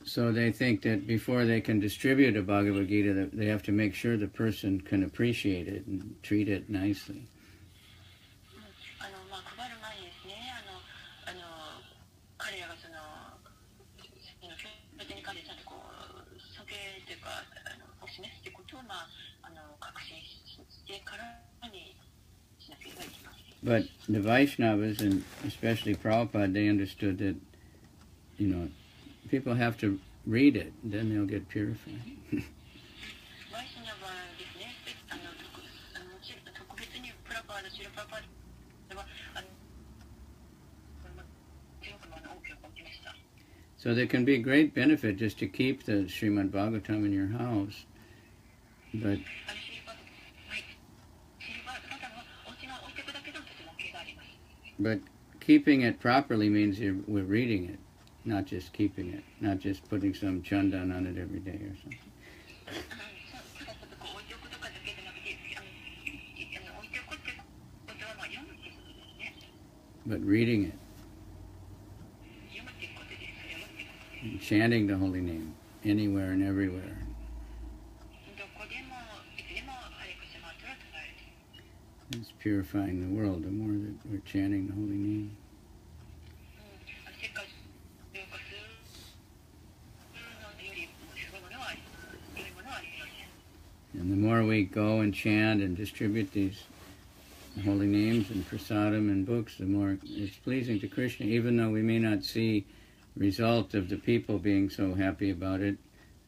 So they think that before they can distribute a Bhagavad Gita, that they have to make sure the person can appreciate it and treat it nicely. 配る前にですね、彼らがその経典に関してちゃんとこう尊敬というかを示すということを確信してからにしなければいけません。But the Vaishnavas, and especially Prabhupada, they understood that, people have to read it, then they'll get purified. ワイシナバですね、特別にプラパード、シルパパードは強く大きく起きました。So there can be great benefit just to keep the Srimad Bhagavatam in your house, but keeping it properly means we're reading it, not just keeping it, not just putting some chandan on it every day or something. But reading it, and chanting the holy name anywhere and everywhere. It's purifying the world the more that we're chanting the holy name. And the more we go and chant and distribute these holy names and prasadam and books, the more it's pleasing to Krishna, even though we may not see result of the people being so happy about it,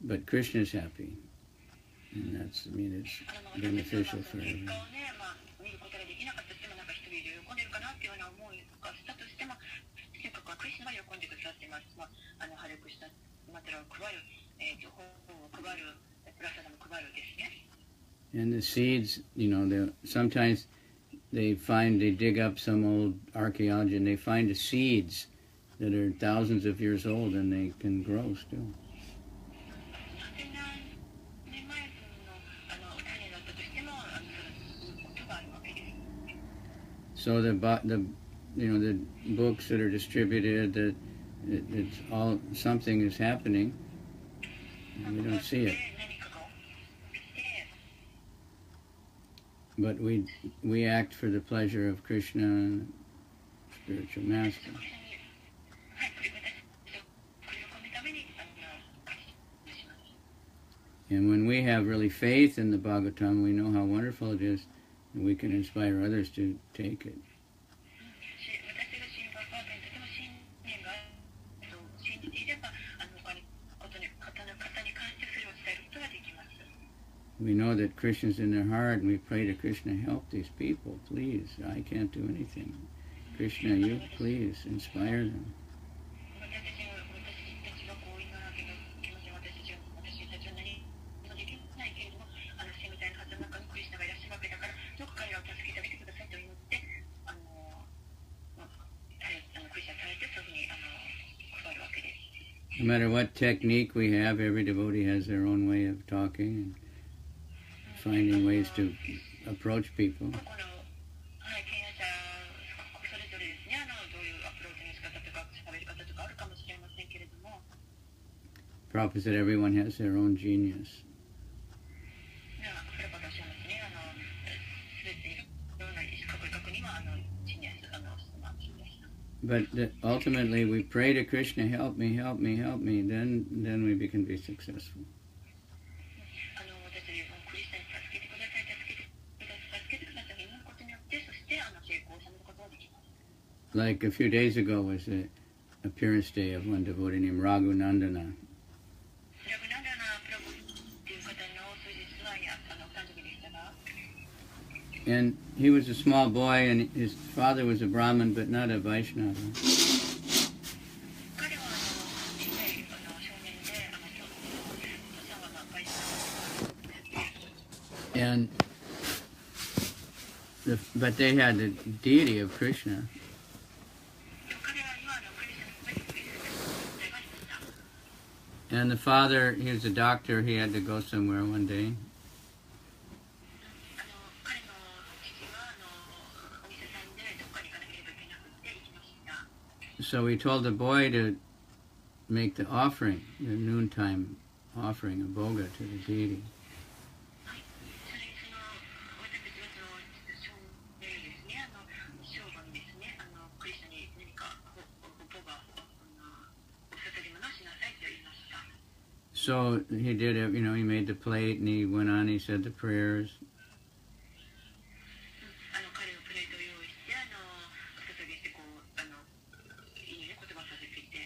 but Krishna's happy. And that's, it's beneficial for everyone. And the seeds, sometimes they dig up some old archaeology and they find the seeds that are thousands of years old and they can grow still. So the books that are distributed, that it's all, something is happening and we don't see it. But we act for the pleasure of Krishna, spiritual master. And when we have really faith in the Bhagavatam, we know how wonderful it is, and we can inspire others to take it. We know that Krishna's in their heart, and we pray to Krishna, help these people, please. I can't do anything. Krishna, you please inspire them. No matter what technique we have, every devotee has their own way of talking and finding ways to approach people. Prabhupada said everyone has their own genius. But ultimately we pray to Krishna, help me, help me, help me, then we can be successful. Like a few days ago was the appearance day of one devotee named Raghunandana. And he was a small boy, and his father was a Brahmin, but not a Vaishnava. But they had the deity of Krishna. And the father, he was a doctor, he had to go somewhere one day. So he told the boy to make the offering, the noontime offering of Bhoga to the deity. はい、それその私たちはその正面ですね、正午にですね、クリスチャンに何かボガをお捧げ物をしなさいと言いました。So he did it, you know, he made the plate and he went on, he said the prayers. 彼のプレートを用意して、お捧げしてこういいね、言葉させていて。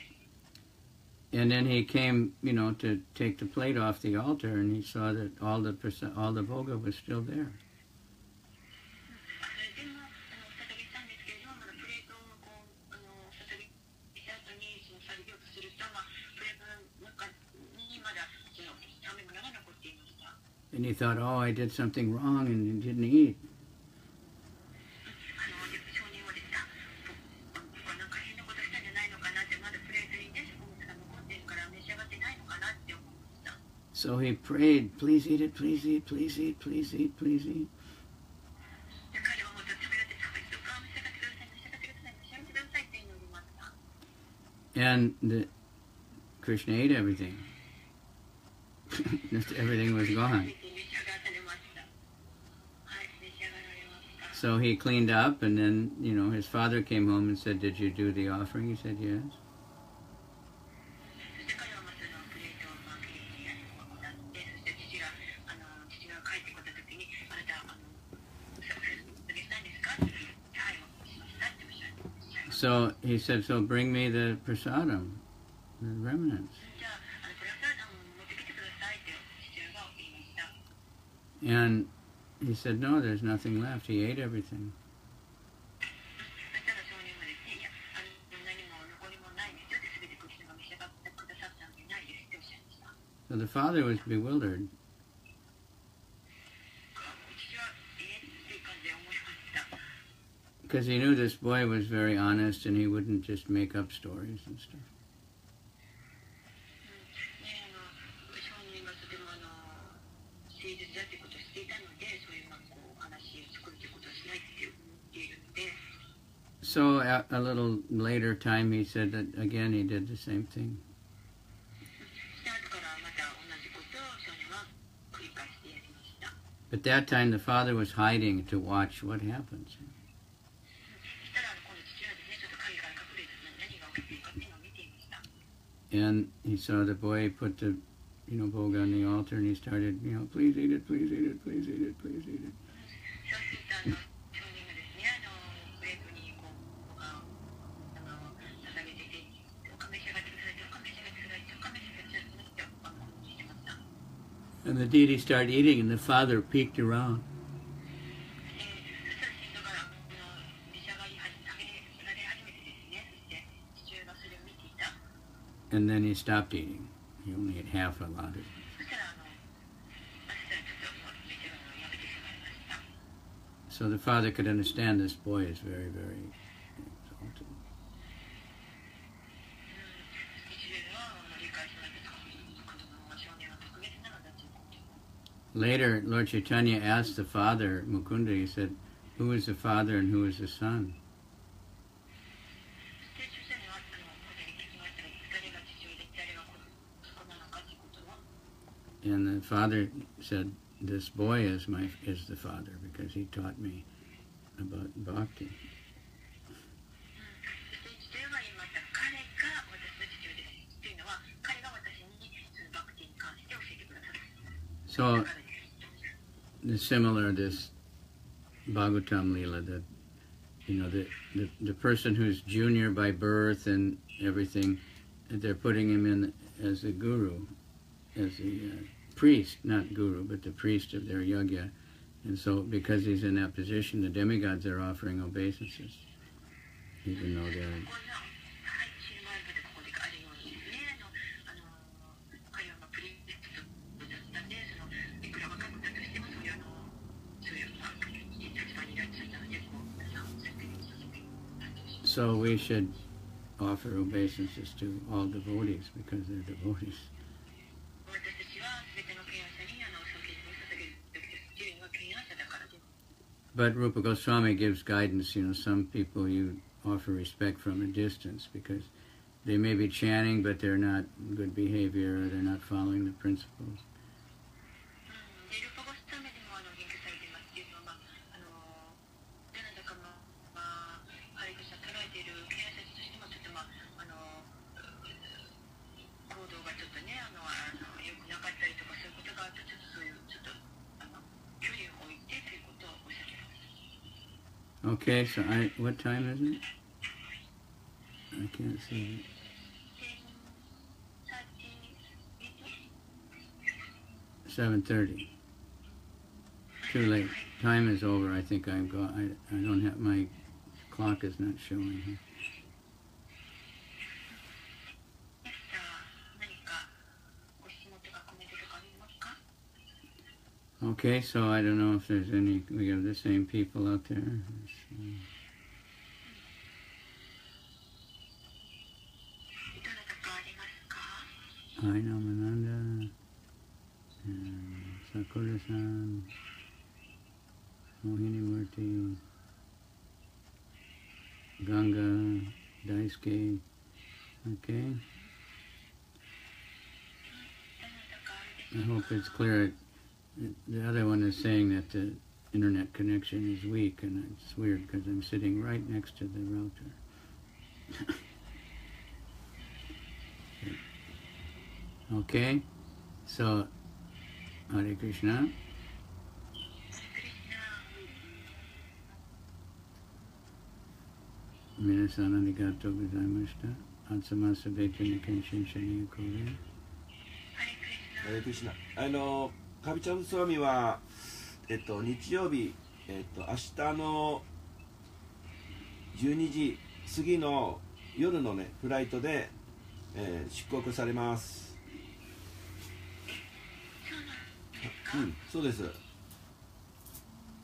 And then he came, you know, to take the plate off the altar, and he saw that all the bhoga was still there. それでもお捧げしたんですけれども、まだプレートをこうお捧げした後にその作業とすると、プレートの中にまだその食べ物が残っていました。And he thought, oh, I did something wrong and didn't eat. 少年はですね、僕はなんか変なことしたんじゃないのかなって、まだプレートにね、食物が残っているから召し上がってないのかなって思いました。So he prayed, please eat it, please eat, please eat, please eat, please eat. で彼はもっと食べられて食べて、どうか召し上がってください、召し上がってください、召し上がってくださいって祈りました。And Krishna ate everything. Just everything was gone. So he cleaned up, and then, you know, his father came home and said, did you do the offering? He said, yes. So he said, so bring me the prasadam, the remnants. And he said, no, there's nothing left. He ate everything. So the father was bewildered. Because he knew this boy was very honest and he wouldn't just make up stories and stuff. So a little later time he said that again he did the same thing. But that time the father was hiding to watch what happens. And he saw the boy put the, you know, bhoga on the altar, and he started, you know, please eat it, please eat it, please eat it, please eat it. And the deity started eating, and the father peeked around. And then he stopped eating. He only ate half allotted. So the father could understand this boy is very, very exalted. Later, Lord Chaitanya asked the father, Mukunda, he said, who is the father and who is the son? And the father said, this boy is the father because he taught me about bhakti. So, similar this Bhagavatam Lila, that, you know, the person who's junior by birth and everything, they're putting him in as a guru, as the priest, not guru, but the priest of their yajna. And so because he's in that position, the demigods are offering obeisances, even though they're... So we should offer obeisances to all devotees because they're devotees. But Rupa Goswami gives guidance, you know, some people you offer respect from a distance because they may be chanting, but they're not good behavior, or they're not following the principles. でルパゴスタメでも言及されていますけれども、どなたかも、ハリクリシナ捉えている警察としてもちょっと行動がちょっとね良くなかったりとかそういうことがあるとちょっとそういうちょっと距離を置いてということをおっしゃっています。Okay, so what time is it? I can't see it. 7:30. Too late. Time is over. I think I've got. I don't have my clock is not showing here. Okay, so I don't know if there's any. We have the same people out there. Hi, Namananda. Sakura-san, Mohini Murti, Ganga, Daisuke. Okay. I hope it's clear. The other one is saying that the internet connection is weak, and it's weird because I'm sitting right next to the router. Okay, so Hare Krishna. 皆さんありがとうございました。集ますべての献身者にこれ。ハレクリシナ。カビチャムスワミは日曜日明日の12時過ぎの夜のねフライトで、出国されます。そうです。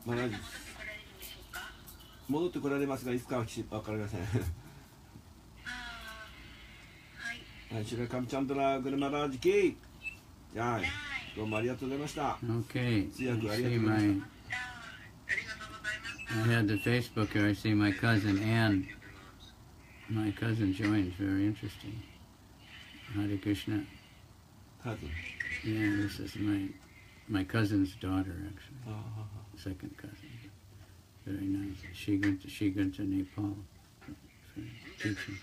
まだ戻ってこられますが、いつかは分かりません。はい、シュラカムチャンドラグルマラージキー。はい、どうもありがとうございました。Okay. 通訳ありがとうございました。I had the Facebook here. I see my cousin Ann. My cousin joined. Very interesting. Hare Krishna. Cousin. Yeah, this is my cousin's daughter, actually. Second cousin. Very nice. She went to Nepal for teaching.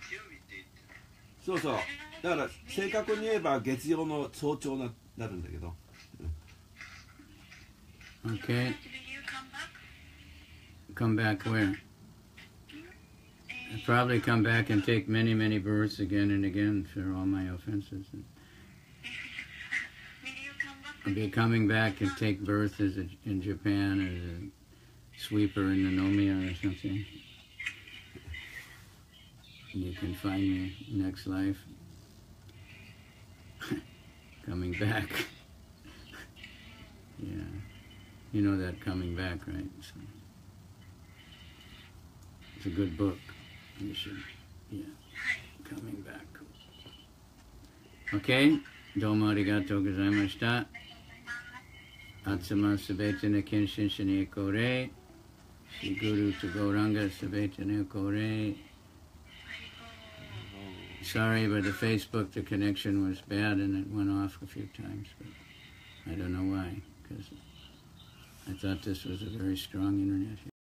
そうそう。だから正確に言えば月曜の早朝になるんだけど。Okay. Come back where? I'll probably come back and take many, many births again and again for all my offenses. I'll be coming back and take birth in Japan as a sweeper in the Nomiya or something. You can find me next life. Coming back. Yeah. You know that Coming Back, right? So, it's a good book. You should, yeah. Coming Back. Okay. どうもありがとうございました。集ますべての献身者にこれ。シグルとゴランガすべてのこれ。Sorry, but the Facebook, the connection was bad and it went off a few times. But I don't know why, because I thought this was a very strong internet here.